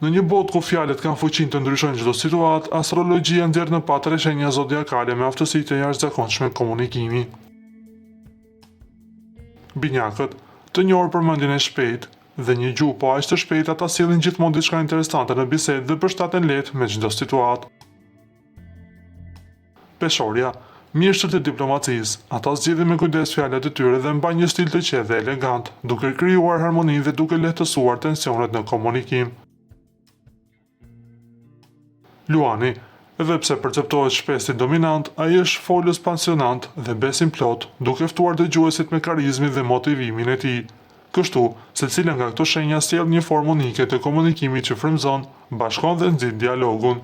Në një botë ku fjalët kanë fuqinë të ndryshojnë çdo situatë, astrologjia nxjerr në pa rreshënja zodiakale me aftësi të jashtëzakonshme komunikimi. Binjakët, të njohur për mendjen e shpejtë dhe një gjuhë po aq të shpejtë, ata sillin gjithmonë diçka interesante në bisedë dhe përshtaten lehtë me çdo situatë. Peshorja, mjeshtrat e diplomacisë, ata zgjidhin me kujdes fjalët e tyre dhe mbajnë një stil të qetë dhe elegant, duke krijuar harmoni dhe duke lehtësuar tensionet në komunikim. Luani, edhe pse perceptohet shpesh si dominant, ai është folës pasionant dhe besim plot, duke ftuar dëgjuesit me karizmin dhe motivimin e tij. Kështu, secila nga këto shenja sjell një formë unike të komunikimit që frymëzon, bashkon dhe nxit dialogun.